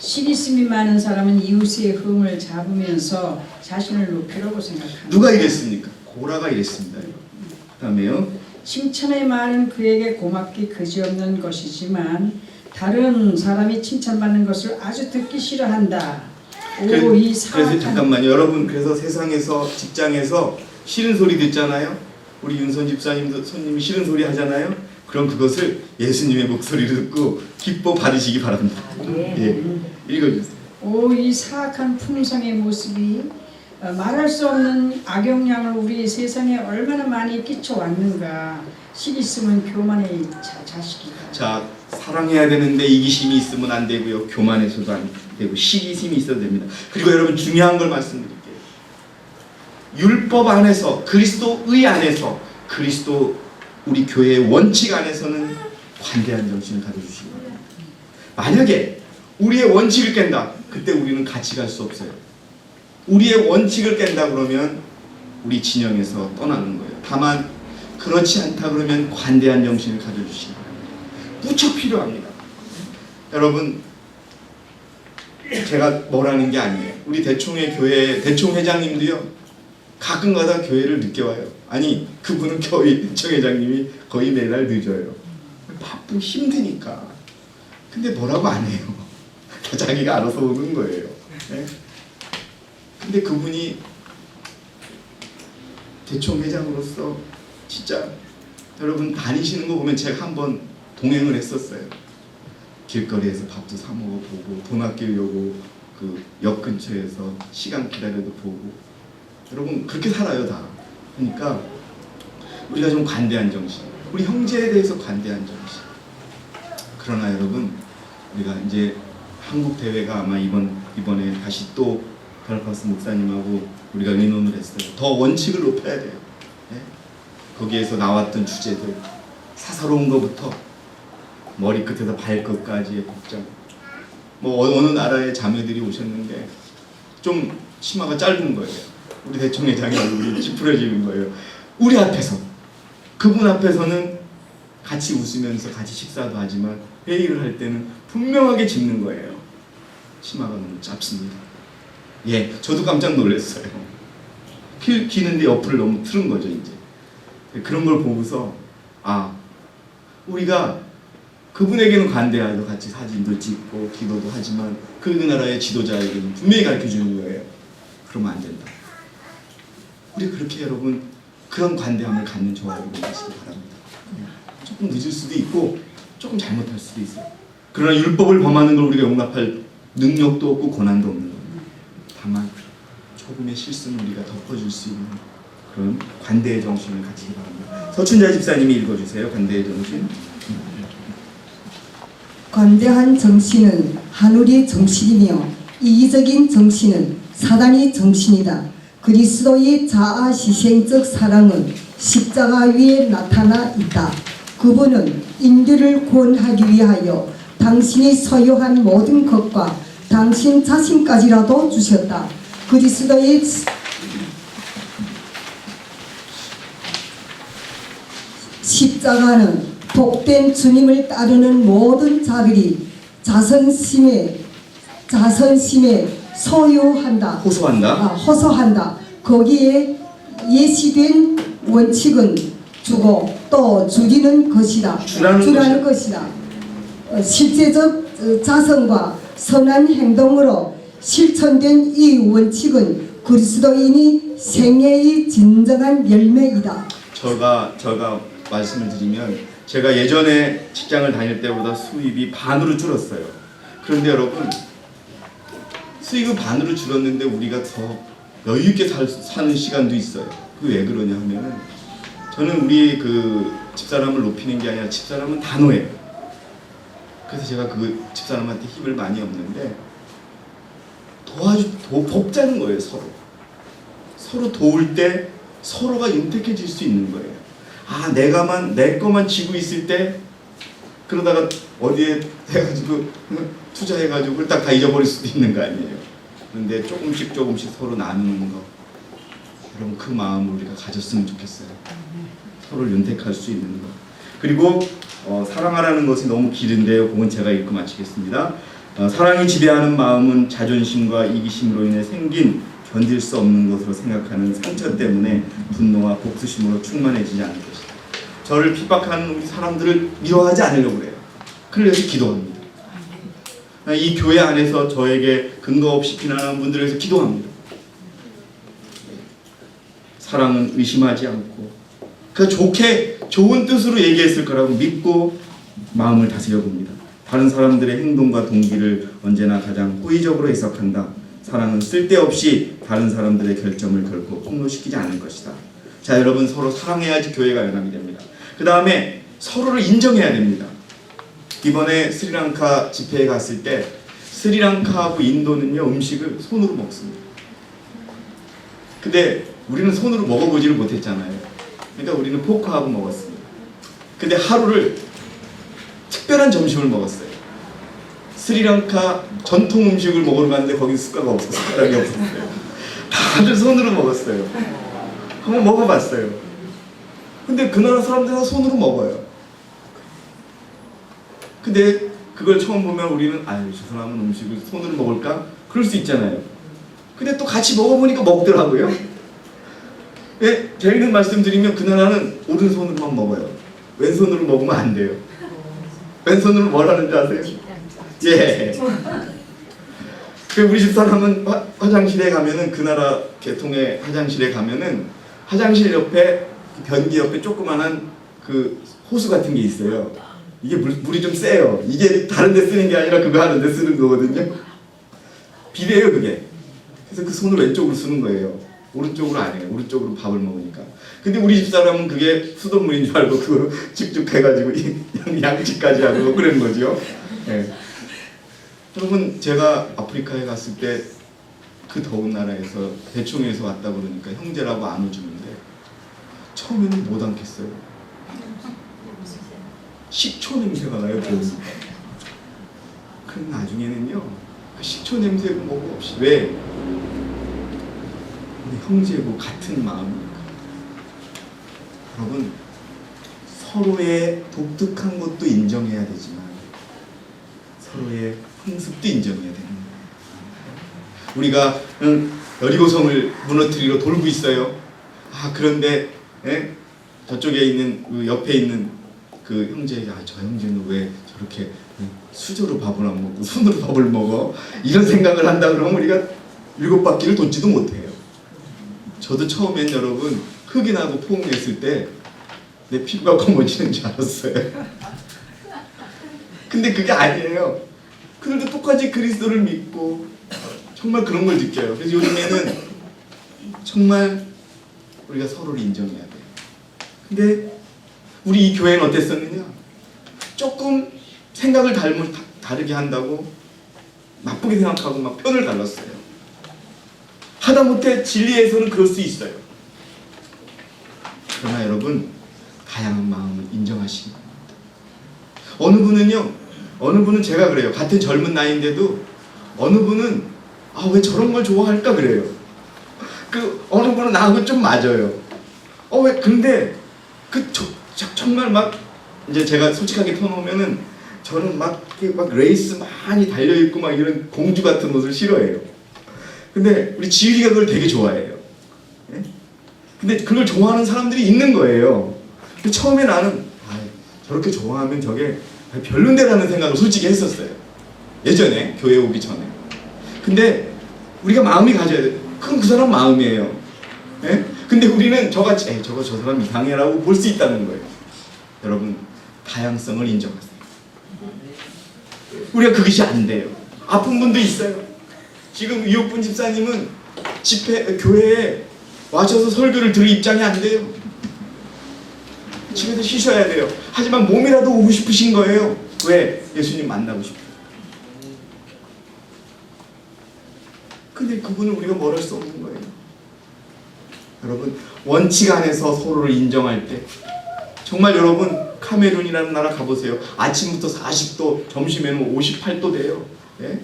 시기심이 많은 사람은 이웃의 흠을 잡으면서 자신을 높이려고 생각한다. 누가 이랬습니까? 고라가 이랬습니다. 그 다음에요. 칭찬의 말은 그에게 고맙기 그지없는 것이지만 다른 사람이 칭찬받는 것을 아주 듣기 싫어한다. 그래서 잠깐만요. 여러분 그래서 세상에서 직장에서 싫은 소리 듣잖아요. 우리 윤선 집사님도 손님이 싫은 소리 하잖아요. 그럼 그것을 예수님의 목소리를 듣고 기뻐 받으시기 바랍니다. 예, 읽어주세요. 이 사악한 품성의 모습이 말할 수 없는 악영향을 우리 세상에 얼마나 많이 끼쳐왔는가. 시기심은 교만의 자식이다. 자, 사랑해야 되는데 이기심이 있으면 안 되고요. 교만해서도 안 되고 시기심이 있어야 됩니다. 그리고 여러분 중요한 걸 말씀드릴게요. 율법 안에서 그리스도의 안에서 그리스도 우리 교회의 원칙 안에서는 관대한 정신을 가져주시기 바랍니다. 만약에 우리의 원칙을 깬다. 그때 우리는 같이 갈 수 없어요. 우리의 원칙을 깬다 그러면 우리 진영에서 떠나는 거예요. 다만 그렇지 않다 그러면 관대한 정신을 가져주시기 바랍니다. 무척 필요합니다. 여러분, 제가 뭐라는 게 아니에요. 우리 대총회 교회 대총 회장님도요, 가끔가다 교회를 늦게 와요. 아니, 그분은 교회 대총 회장님이 거의 매달 늦어요. 바쁘고 힘드니까. 근데 뭐라고 안 해요. 다 자기가 알아서 오는 거예요. 네? 근데 그분이 대총 회장으로서 진짜 여러분 다니시는 거 보면 제가 한번 동행을 했었어요. 길거리에서 밥도 사 먹어보고 돈 아끼려고 그 역 근처에서 시간 기다려도 보고. 여러분 그렇게 살아요 다. 그러니까 우리가 좀 관대한 정신, 우리 형제에 대해서 관대한 정신. 그러나 여러분, 우리가 이제 한국 대회가 아마 이번에 다시 또 베라파스 목사님하고 우리가 의논을 했어요. 더 원칙을 높여야 돼요. 네? 거기에서 나왔던 주제들, 사사로운 것부터 머리끝에서 발끝까지의 복장. 뭐 어느 나라의 자매들이 오셨는데 좀 치마가 짧은 거예요. 우리 대총회장이 얼굴이 찌푸려지는 거예요. 우리 앞에서, 그분 앞에서는 같이 웃으면서 같이 식사도 하지만 회의를 할 때는 분명하게 짚는 거예요. 치마가 너무 짧습니다. 예, 저도 깜짝 놀랐어요. 기는데 옆을 너무 틀은 거죠, 이제. 그런 걸 보고서, 아, 우리가 그분에게는 관대하죠. 같이 사진도 찍고 기도도 하지만 그 나라의 지도자에게는 분명히 가르쳐 주는 거예요. 그러면 안 된다. 우리 그렇게 여러분, 그런 관대함을 갖는 저와 여러분 되시기 바랍니다. 조금 늦을 수도 있고 조금 잘못할 수도 있어요. 그러나 율법을 범하는 걸 우리가 용납할 능력도 없고 권한도 없는 겁니다. 다만 조금의 실수는 우리가 덮어줄 수 있는 그런 관대의 정신을 가지기 바랍니다. 서춘자 집사님이 읽어주세요. 관대의 정신. 관대한 정신은 하늘의 정신이며 이기적인 정신은 사단의 정신이다. 그리스도의 자아시생적 사랑은 십자가 위에 나타나 있다. 그분은 인류를 구원하기 위하여 당신이 소유한 모든 것과 당신 자신까지라도 주셨다. 그리스도의 십자가는 복된 주님을 따르는 모든 자들이 자선심에 소유한다. 호소한다. 거기에 예시된 원칙은 주고 또 줄이는 것이다. 주라는 것이다. 실제적 자성과 선한 행동으로 실천된 이 원칙은 그리스도인이 생애의 진정한 열매이다. 제가 말씀을 드리면, 제가 예전에 직장을 다닐 때보다 수입이 반으로 줄었어요. 그런데 여러분, 수익은 반으로 줄었는데 우리가 더 여유 있게 사는 시간도 있어요. 그게 왜 그러냐 하면은, 저는 우리 그 집사람을 높이는 게 아니라 집사람은 단호해요. 그래서 제가 그 집사람한테 힘을 많이 얻는데 돕자는 거예요. 서로 도울 때 서로가 윤택해질 수 있는 거예요. 아, 내 거만 쥐고 있을 때 그러다가 어디에 해가지고 투자해가지고 딱 다 잊어버릴 수도 있는 거 아니에요. 그런데 조금씩 서로 나누는 거, 여러분 그 마음을 우리가 가졌으면 좋겠어요. 서로를 윤택할 수 있는 거. 그리고 사랑하라는 것이 너무 길은데요. 그건 제가 읽고 마치겠습니다. 사랑이 지배하는 마음은 자존심과 이기심으로 인해 생긴 견딜 수 없는 것으로 생각하는 상처 때문에 분노와 복수심으로 충만해지지 않을 것이다. 저를 핍박하는 우리 사람들을 미워하지 않으려고 그래요. 그래서 기도합니다. 이 교회 안에서 저에게 근거 없이 비난하는 분들에 대해서 기도합니다. 사랑은 의심하지 않고 그 좋은 뜻으로 얘기했을 거라고 믿고 마음을 다스려 봅니다. 다른 사람들의 행동과 동기를 언제나 가장 호의적으로 해석한다. 사랑은 쓸데없이 다른 사람들의 결정을 결코 폭로시키지 않을 것이다. 자, 여러분, 서로 사랑해야지 교회가 연합이 됩니다. 그 다음에 서로를 인정해야 됩니다. 이번에 스리랑카 집회에 갔을 때 스리랑카하고 인도는요, 음식을 손으로 먹습니다. 근데 우리는 손으로 먹어보지를 못했잖아요. 그러니까 우리는 포크하고 먹었습니다. 근데 하루를 특별한 점심을 먹었어요. 스리랑카 전통 음식을 먹으러 갔는데 거기 숟가락이 없었어요. 다들 손으로 먹었어요. 한번 먹어봤어요. 근데 그 나라 사람들은 다 손으로 먹어요. 근데 그걸 처음 보면 우리는 아유 저 사람은 음식을 손으로 먹을까? 그럴 수 있잖아요. 근데 또 같이 먹어보니까 먹더라고요. 예, 재밌는 말씀 드리면 그 나라는 오른손으로만 먹어요. 왼손으로 먹으면 안 돼요. 왼손으로 뭘 하는지 아세요? 예. 그 우리 집 사람은 화장실에 가면은 그 나라 계통의 화장실에 가면은 화장실 옆에 변기 옆에 조그만한 그 호수 같은 게 있어요. 이게 물이 좀 세요. 이게 다른 데 쓰는 게 아니라 그거 하는 데 쓰는 거거든요. 비례요 그게. 그래서 그 손을 왼쪽으로 쓰는 거예요. 오른쪽으로 안 해요. 오른쪽으로 밥을 먹으니까. 근데 우리 집 사람은 그게 수돗물인 줄 알고 그거 직접 해가지고 양치까지 하고 그런 거죠. 네. 여러분 제가 아프리카에 갔을 때 그 더운 나라에서 대충해서 왔다 그러니까 형제라고 안아주는데 처음에는 못 안겠어요. 식초 냄새가 나요. 그 나중에는요 그 식초 냄새고 뭐고 없이 왜? 우리 형제고 같은 마음이니까. 여러분 서로의 독특한 것도 인정해야 되지만 서로의 풍습도 인정해야 되는 거예요. 우리가 여리고성을 무너뜨리러 돌고 있어요. 아 그런데 예? 저쪽에 있는 그 옆에 있는 그 형제에게 저 형제는 왜 저렇게 수저로 밥을 안 먹고 손으로 밥을 먹어? 이런 생각을 한다 그러면 우리가 7바퀴를 돕지도 못해요. 저도 처음엔 여러분 흑인하고 포옹했을 때 내 피부가 검어지는 줄 알았어요. 근데 그게 아니에요. 그들도 똑같이 그리스도를 믿고 정말 그런 걸 느껴요. 그래서 요즘에는 정말 우리가 서로를 인정해야 돼요. 근데 우리 이 교회는 어땠었느냐? 조금 생각을 다르게 한다고 나쁘게 생각하고 막 편을 갈랐어요. 하다못해 진리에서는 그럴 수 있어요. 그러나 여러분 다양한 마음을 인정하시기 바랍니다. 어느 분은 제가 그래요. 같은 젊은 나이인데도 어느 분은 왜 저런 걸 좋아할까 그래요. 그 어느 분은 나하고 좀 맞아요. 왜 근데 정말 막 이제 제가 솔직하게 터놓으면은 저는 막 레이스 많이 달려 있고 막 이런 공주 같은 옷을 싫어해요. 근데 우리 지율이가 그걸 되게 좋아해요. 예? 근데 그걸 좋아하는 사람들이 있는 거예요. 근데 처음에 나는 저렇게 좋아하면 저게 별론데라는 생각을 솔직히 했었어요. 예전에 교회 오기 전에. 근데 우리가 마음이 가져야 돼. 그건 그 사람 마음이에요. 예? 근데 우리는 저같이 저거 저 사람 이상해라고 볼 수 있다는 거예요. 여러분 다양성을 인정하세요. 우리가 그것이 안 돼요. 아픈 분도 있어요. 지금 이옥분 집사님은 교회에 와셔서 설교를 들을 입장이 안 돼요. 집에서 쉬셔야 돼요. 하지만 몸이라도 오고 싶으신 거예요. 왜? 예수님 만나고 싶어요. 근데 그분을 우리가 뭘 할 수 없는 거예요. 여러분 원칙 안에서 서로를 인정할 때 정말 여러분 카메룬이라는 나라 가보세요. 아침부터 40도, 점심에는 58도 돼요. 예?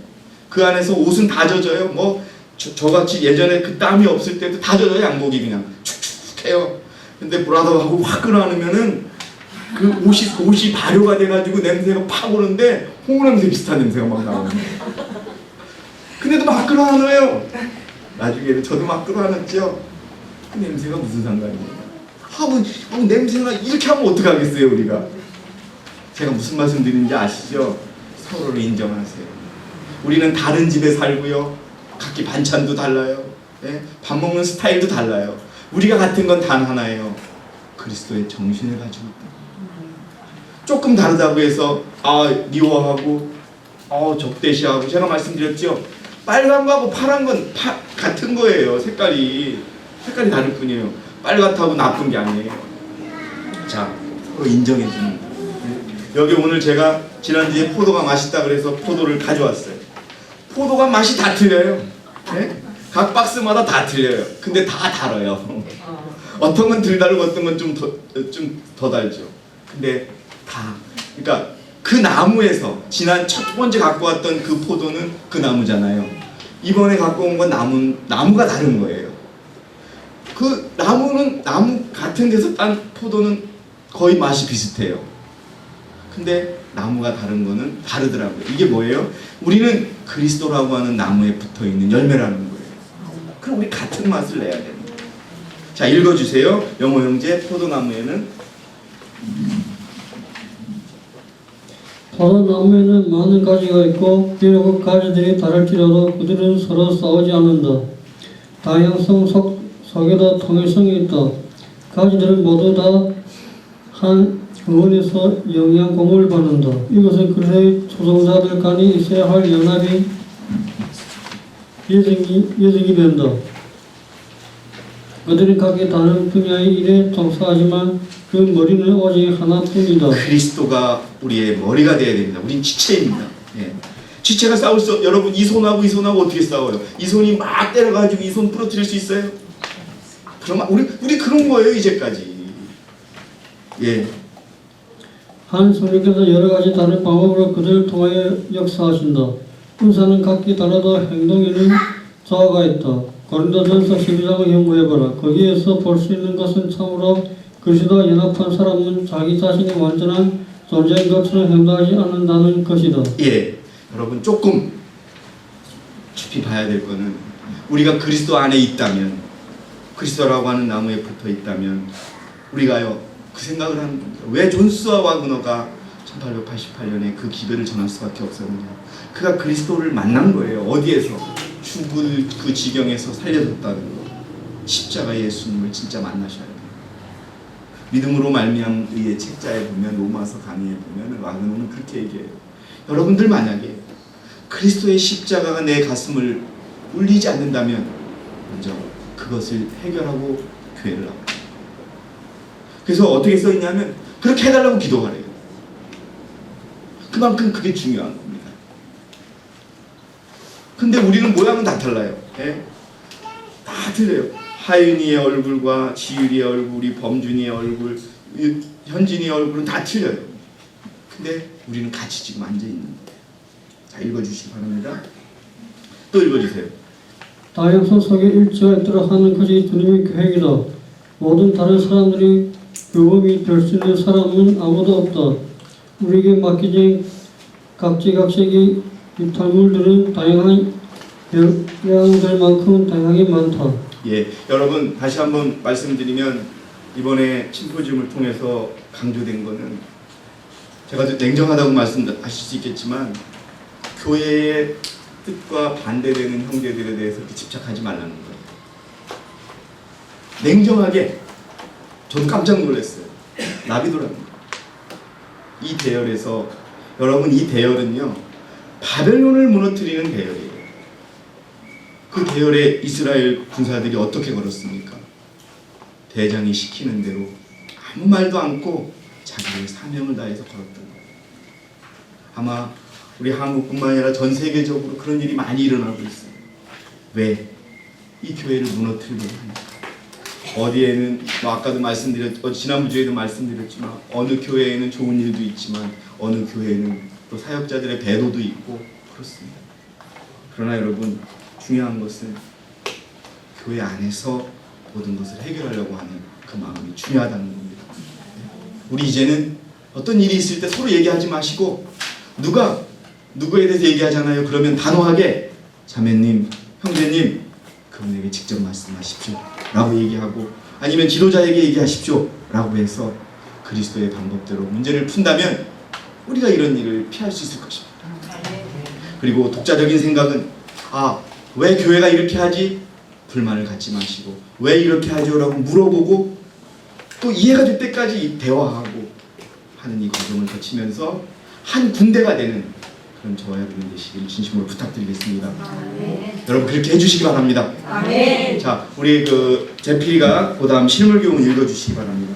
그 안에서 옷은 다 젖어요. 뭐 저같이 예전에 그 땀이 없을 때도 다 젖어요. 양복이 그냥 축축해요. 근데 브라더하고 확 끌어안으면은 그 옷이 발효가 돼가지고 냄새가 팍 오는데 홍어냄새 비슷한 냄새가 막 나오는 거예요. 근데도 막 끌어안아요. 나중에는 저도 막 끌어안았죠. 그 냄새가 무슨 상관이에요? 냄새가 이렇게 하면 어떡하겠어요 우리가? 제가 무슨 말씀 드리는지 아시죠? 서로를 인정하세요. 우리는 다른 집에 살고요. 각기 반찬도 달라요. 예? 밥 먹는 스타일도 달라요. 우리가 같은 건 단 하나예요. 그리스도의 정신을 가지고 있다. 조금 다르다고 해서 미워하고 적대시하고 제가 말씀드렸죠. 빨간 거하고 파란 건 같은 거예요. 색깔이 다를 뿐이에요. 빨갛다고 나쁜 게 아니에요. 자, 서로 인정해 주는 거. 여기 오늘 제가 지난주에 포도가 맛있다 그래서 포도를 가져왔어요. 포도가 맛이 다 틀려요. 네? 각 박스마다 다 틀려요. 근데 다 달아요. 어떤 건 덜 달고 어떤 건 좀 더 달죠. 근데 그러니까 그 나무에서 지난 첫 번째 갖고 왔던 그 포도는 그 나무잖아요. 이번에 갖고 온 건 나무가 다른 거예요. 그 나무 같은 데서 딴 포도는 거의 맛이 비슷해요. 근데 나무가 다른 거는 다르더라고요. 이게 뭐예요? 우리는 그리스도라고 하는 나무에 붙어있는 열매라는 거예요. 그럼 우리 같은 맛을 내야 됩니다. 자, 읽어주세요. 영호 형제. 포도나무에는 포도나무에는 많은 가지가 있고 비록 가지들이 다를지라도 그들은 서로 싸우지 않는다. 다양성 속에도 통일성이 있다. 가지들은 모두 다 한 의원에서 영양 공급을 받는다. 이것은 그리스도의 초종자들 간에 있어야 할 연합이 예정이 된다. 그들은 각기 다른 분야의 일에 종사하지만 그 머리는 오직 하나뿐이다. 그리스도가 우리의 머리가 되어야 됩니다. 우린 지체입니다. 예. 지체가 싸울 수, 여러분 이 손하고 어떻게 싸워요? 이 손이 막 때려가지고 이 손 부러뜨릴 수 있어요? 그럼 우리 그런 거예요 이제까지. 예. 한 성령께서 여러 가지 다른 방법으로 그들을 통하여 역사하신다. 은사는 각기 달라도 행동에는 저하가 있다. 고린도전서 12장을 연구해봐라. 거기에서 볼 수 있는 것은 참으로 그리스도와 연합한 사람은 자기 자신이 완전한 존재인 것처럼 행동하지 않는다는 것이다. 예. 여러분 조금 깊이 봐야 될 거는 우리가 그리스도 안에 있다면, 그리스도라고 하는 나무에 붙어 있다면 우리가요 그 생각을 하는 겁니다. 왜 존 스튜어트 와그너가 1888년에 그 기별을 전할 수밖에 없었느냐? 그가 그리스도를 만난 거예요. 어디에서? 죽을 그 지경에서 살려줬다는 거. 십자가 예수님을 진짜 만나셔야 돼요. 믿음으로 말미암은 의의 책자에 보면, 로마서 강의에 보면 와그너는 그렇게 얘기해요. 여러분들 만약에 그리스도의 십자가가 내 가슴을 울리지 않는다면 먼저 그것을 해결하고 교회를 나와요. 그래서 어떻게 써있냐면 그렇게 해달라고 기도하래요. 그만큼 그게 중요한 겁니다. 근데 우리는 모양은 다 달라요. 예? 다 틀려요. 하윤이의 얼굴과 지율이의 얼굴이, 범준이의 얼굴, 현진이의 얼굴은 다 틀려요. 근데 우리는 같이 지금 앉아있는 거예요. 자, 읽어주시기 바랍니다. 또 읽어주세요. 다양성 속에 일치가 있도록 하는 것이 주님의 계획이다. 모든 다른 사람들이 교범이 될 수 있는 사람은 아무도 없다. 우리에게 맡겨진 각지각색의 유탈물들은 다양한 영양들만큼 다양하게 많다. 예, 여러분 다시 한번 말씀드리면 이번에 심포지움을 통해서 강조된 거는 제가 냉정하다고 말씀하실 수 있겠지만 교회의 뜻과 반대되는 형제들에 대해서 이렇게 집착하지 말라는 거예요. 냉정하게. 저도 깜짝 놀랐어요. 나비도랍니다. 이 대열에서 여러분 이 대열은요 바벨론을 무너뜨리는 대열이에요. 그 대열에 이스라엘 군사들이 어떻게 걸었습니까? 대장이 시키는 대로 아무 말도 않고 자기의 사명을 다해서 걸었던 거예요. 아마 우리 한국뿐만 아니라 전 세계적으로 그런 일이 많이 일어나고 있어요. 왜? 이 교회를 무너뜨리려고 하니까. 어디에는 아까도 지난주 주에도 말씀드렸지만 어느 교회에는 좋은 일도 있지만 어느 교회에는 또 사역자들의 배도도 있고 그렇습니다. 그러나 여러분 중요한 것은 교회 안에서 모든 것을 해결하려고 하는 그 마음이 중요하다는 겁니다. 우리 이제는 어떤 일이 있을 때 서로 얘기하지 마시고 누구에 대해서 얘기하잖아요. 그러면 단호하게 자매님, 형제님 그분에게 직접 말씀하십시오 라고 얘기하고 아니면 지도자에게 얘기하십시오 라고 해서 그리스도의 방법대로 문제를 푼다면 우리가 이런 일을 피할 수 있을 것입니다. 그리고 독자적인 생각은 왜 교회가 이렇게 하지? 불만을 갖지 마시고 왜 이렇게 하죠? 라고 물어보고 또 이해가 될 때까지 대화하고 하는 이 과정을 거치면서 한 군대가 되는 그런 저와 여러분 되시기를 진심으로 부탁드리겠습니다. 여러분 그렇게 해주시기 바랍니다. 자, 우리 제필이가 그 다음 실물 교훈 읽어주시기 바랍니다.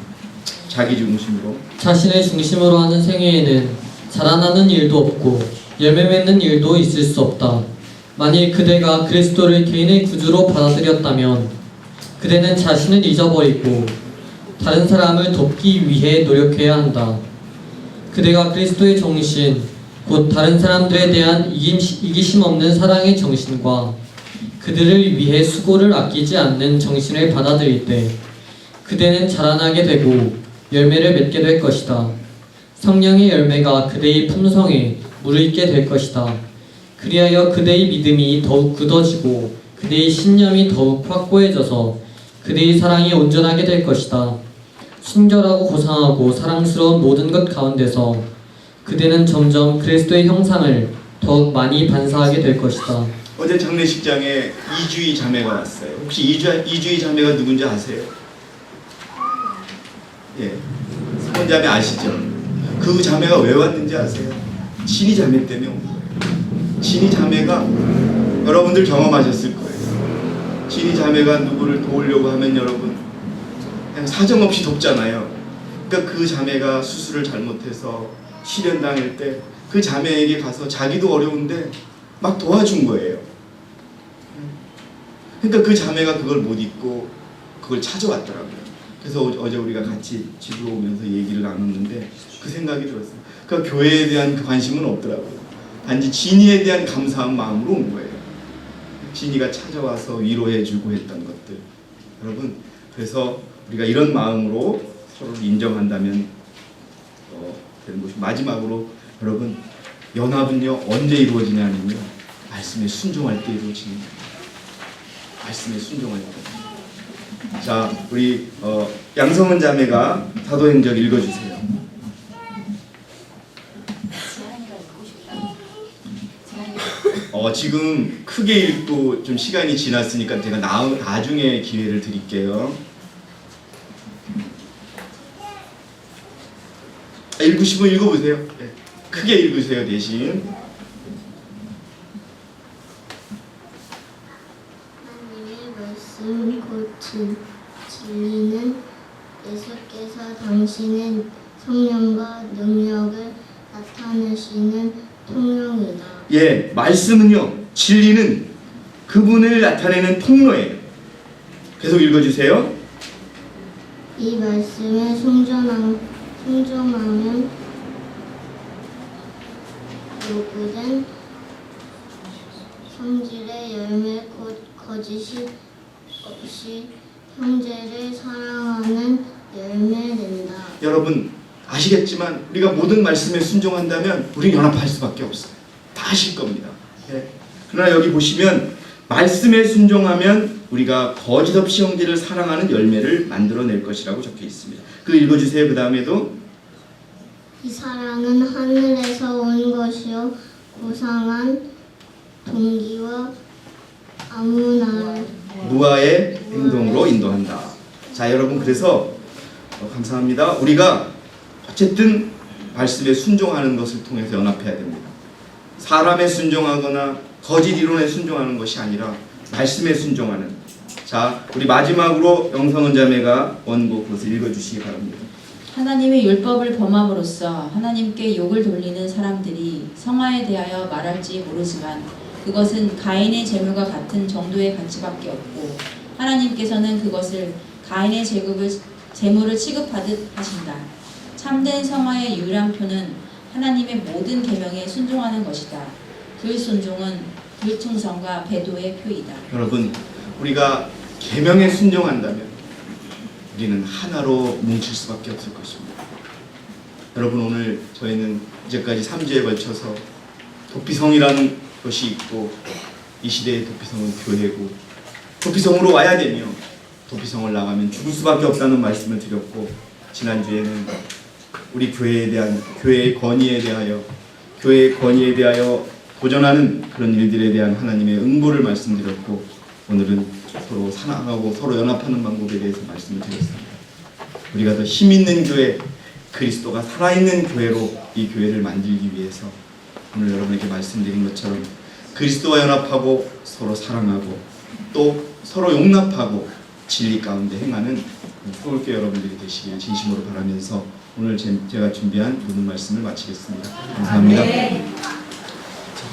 자기 중심으로. 자신의 중심으로 하는 생애에는 자라나는 일도 없고 열매 맺는 일도 있을 수 없다. 만일 그대가 그리스도를 개인의 구주로 받아들였다면 그대는 자신을 잊어버리고 다른 사람을 돕기 위해 노력해야 한다. 그대가 그리스도의 정신, 곧 다른 사람들에 대한 이기심 없는 사랑의 정신과 그들을 위해 수고를 아끼지 않는 정신을 받아들일 때 그대는 자라나게 되고 열매를 맺게 될 것이다. 성령의 열매가 그대의 품성에 무르익게 될 것이다. 그리하여 그대의 믿음이 더욱 굳어지고 그대의 신념이 더욱 확고해져서 그대의 사랑이 온전하게 될 것이다. 순결하고 고상하고 사랑스러운 모든 것 가운데서 그대는 점점 그리스도의 형상을 더욱 많이 반사하게 될 것이다. 어제 장례식장에 이주희 자매가 왔어요. 혹시 이주희 자매가 누군지 아세요? 예, 사본 자매 아시죠? 그 자매가 왜 왔는지 아세요? 진희 자매 때문에 온 거예요. 진희 자매가 여러분들 경험하셨을 거예요. 진희 자매가 누구를 도우려고 하면 여러분 그냥 사정없이 돕잖아요. 그러니까 그 자매가 수술을 잘못해서 실현당할 때 그 자매에게 가서 자기도 어려운데 막 도와준 거예요. 그러니까 그 자매가 그걸 못 잊고 그걸 찾아왔더라고요. 그래서 어제 우리가 같이 집으로 오면서 얘기를 나눴는데 그 생각이 들었어요. 그러니까 교회에 대한 그 관심은 없더라고요. 단지 진이에 대한 감사한 마음으로 온 거예요. 진이가 찾아와서 위로해주고 했던 것들. 여러분, 그래서 우리가 이런 마음으로 서로를 인정한다면 되는 것이. 마지막으로 여러분, 연합은요 언제 이루어지냐면요 말씀에 순종할 때 이루어집니다. 말씀에 순종할 때. 자, 우리 양성은 자매가 사도행전 읽어주세요. 지금 크게 읽고 좀 시간이 지났으니까 제가 나중에 기회를 드릴게요. 읽으시면 읽어보세요. 네. 크게 읽으세요 대신. 하나님의 말씀 곧 진리는 예수께서 당신의 성령과 능력을 나타내시는 통로이다. 예, 말씀은요 진리는 그분을 나타내는 통로예요. 계속 읽어주세요. 이 말씀에 순종하면 요구된 성질의 열매 곧 거짓이 없이 형제를 사랑하는 열매된다. 여러분 아시겠지만 우리가 모든 말씀에 순종한다면 우리는 연합할 수밖에 없어요. 다 아실 겁니다. 예. 그러나 여기 보시면 말씀에 순종하면 우리가 거짓 없이 형제를 사랑하는 열매를 만들어낼 것이라고 적혀 있습니다. 그 읽어주세요. 그 다음에도 이 사랑은 하늘에서 온 것이요 고상한 동기와 아무나 무아의 행동으로 인도한다. 자 여러분, 그래서 감사합니다. 우리가 어쨌든 말씀에 순종하는 것을 통해서 연합해야 됩니다. 사람에 순종하거나 거짓 이론에 순종하는 것이 아니라 말씀에 순종하는. 자, 우리 마지막으로 영성은 자매가 원고 그것을 읽어주시기 바랍니다. 하나님의 율법을 범함으로써 하나님께 욕을 돌리는 사람들이 성화에 대하여 말할지 모르지만 그것은 가인의 재물과 같은 정도의 가치밖에 없고 하나님께서는 그것을 가인의 재물을 취급하듯 하신다. 참된 성화의 유일한 표는 하나님의 모든 계명에 순종하는 것이다. 불순종은 불충성과 배도의 표이다. 여러분, 우리가 계명에 순종한다면 우리는 하나로 뭉칠 수밖에 없을 것입니다. 여러분, 오늘 저희는 이제까지 3주에 걸쳐서 도피성이라는 것이 있고 이 시대의 도피성은 교회고 도피성으로 와야 되며 도피성을 나가면 죽을 수밖에 없다는 말씀을 드렸고, 지난주에는 우리 교회의 권위에 대하여 도전하는 그런 일들에 대한 하나님의 응보를 말씀드렸고, 오늘은 서로 사랑하고 서로 연합하는 방법에 대해서 말씀을 드렸습니다. 우리가 더 힘있는 교회, 그리스도가 살아있는 교회로 이 교회를 만들기 위해서 오늘 여러분에게 말씀드린 것처럼 그리스도와 연합하고 서로 사랑하고 또 서로 용납하고 진리 가운데 행하는 서울교회 여러분들이 되시길 진심으로 바라면서 오늘 제가 준비한 모든 말씀을 마치겠습니다. 감사합니다.